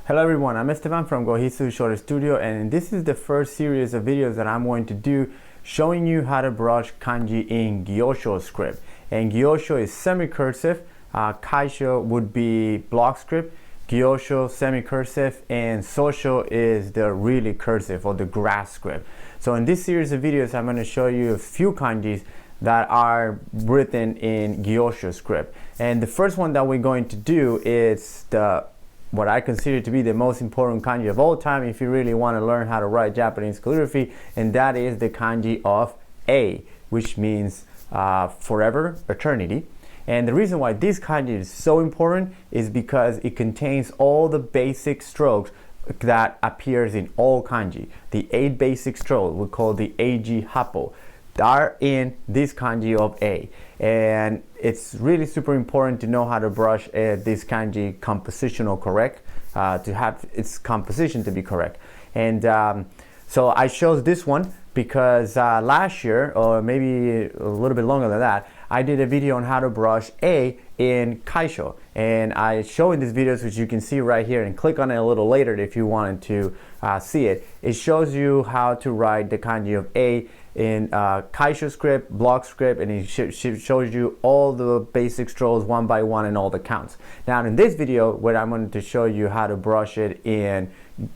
Hello everyone, I'm Esteban from Gyo-sho Short Studio, and this is the first series of videos that I'm going to do showing you how to brush kanji in Gyosho script. And Gyosho is semi-cursive, Kaisho would be block script, Gyosho semi-cursive, and Sosho is the really cursive or the grass script. So in this series of videos I'm going to show you a few kanjis that are written in Gyosho script. And the first one that we're going to do is what I consider to be the most important kanji of all time if you really want to learn how to write Japanese calligraphy, and that is the kanji of A, which means forever, eternity. And the reason why this kanji is so important is because it contains all the basic strokes that appears in all kanji. The 8 basic strokes we call the Eiji Happo are in this kanji of A, and it's really super important to know how to brush this kanji compositional correct, to have its composition to be correct. And so I chose this one because last year, or maybe a little bit longer than that, I did a video on how to brush A in Kaisho, and I show in these videos, which you can see right here, and click on it a little later if you wanted to see it. It shows you how to write the kanji of A in Kaisho script, block script, and it shows you all the basic strokes one by one and all the counts. Now in this video, what I'm going to show you how to brush it in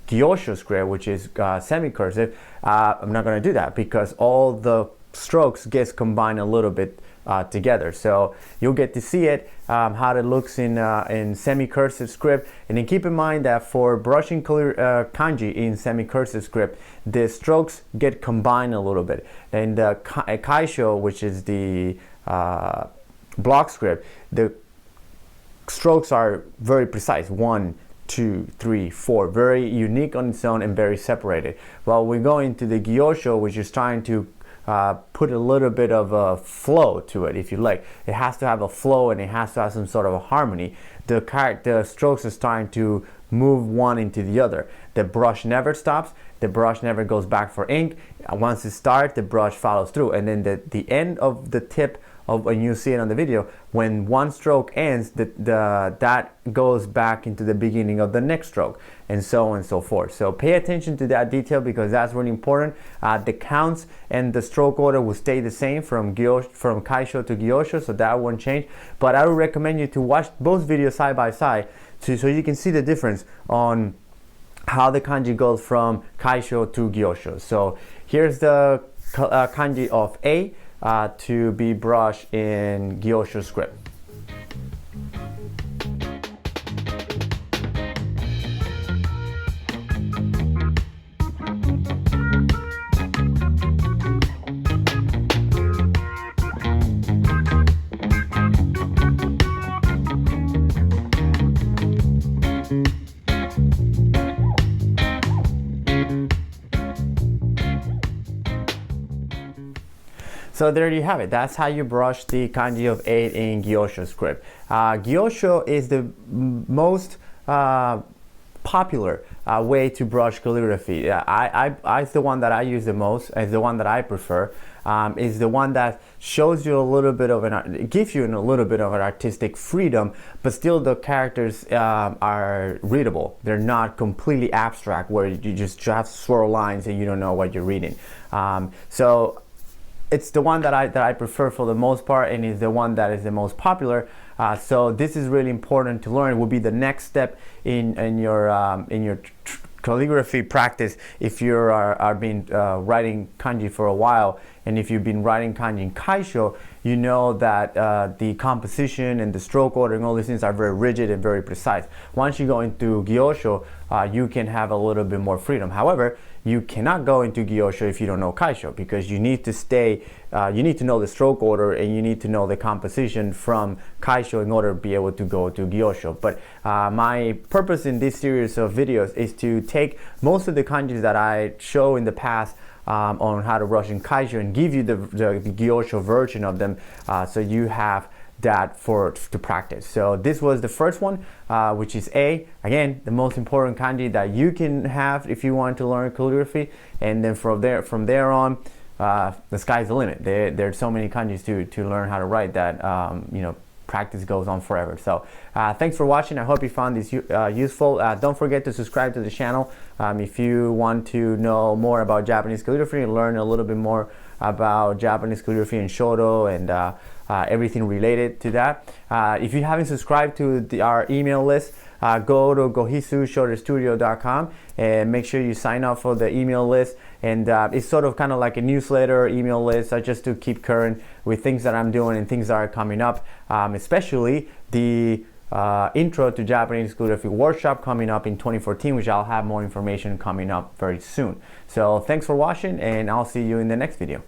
Gyosho script, which is semi-cursive, I'm not going to do that because all the strokes gets combined a little bit together. So you'll get to see it, how it looks in semi-cursive script. And then keep in mind that for brushing kanji in semi-cursive script, the strokes get combined a little bit. And Kaisho, which is the block script, the strokes are very precise. 1, 2, 3, 4, very unique on its own and very separated. While we go into the Gyosho, which is trying to put a little bit of a flow to it, if you like. It has to have a flow and it has to have some sort of a harmony. The strokes are starting to move one into the other. The brush never stops. The brush never goes back for ink. Once it starts, the brush follows through. And then the end of the tip of, when you see it on the video, when one stroke ends, that goes back into the beginning of the next stroke, and so on and so forth. So pay attention to that detail because that's really important. The counts and the stroke order will stay the same from Kaisho to Gyosho, so that won't change. But I would recommend you to watch both videos side by side so you can see the difference on how the kanji goes from Kaisho to Gyosho. So here's the kanji of A to be brushed in Gyosho script. So there you have it. That's how you brush the kanji of 8 in Gyosho script. Gyosho is the most popular way to brush calligraphy. It's the one that I use the most. It's the one that I prefer. Is the one that shows you a little bit of it gives you a little bit of an artistic freedom, but still the characters are readable. They're not completely abstract where you just have swirl lines and you don't know what you're reading. So it's the one that I prefer for the most part, and is the one that is the most popular. So this is really important to learn. It will be the next step in your calligraphy practice if you are been writing kanji for a while, and if you've been writing kanji in Kaisho, you know that the composition and the stroke order and all these things are very rigid and very precise. Once you go into Gyosho, you can have a little bit more freedom. However, you cannot go into Gyosho if you don't know Kaisho, because you need to know the stroke order and you need to know the composition from Kaisho in order to be able to go to Gyosho. But my purpose in this series of videos is to take most of the kanjis that I show in the past on how to brush in Kaisho and give you the Gyosho version of them, so you have that to practice. So this was the first one, which is A. Again, the most important kanji that you can have if you want to learn calligraphy, and then from there on, the sky's the limit. There's so many kanjis to learn how to write that you know, practice goes on forever. So thanks for watching. I hope you found this useful. Don't forget to subscribe to the channel if you want to know more about Japanese calligraphy and learn a little bit more about Japanese calligraphy and shodo and everything related to that. If you haven't subscribed to our email list, go to gohisushodostudio.com and make sure you sign up for the email list. And it's sort of kind of like a newsletter email list, just to keep current with things that I'm doing and things that are coming up, especially the intro to Japanese calligraphy workshop coming up in 2014, which I'll have more information coming up very soon. So thanks for watching, and I'll see you in the next video.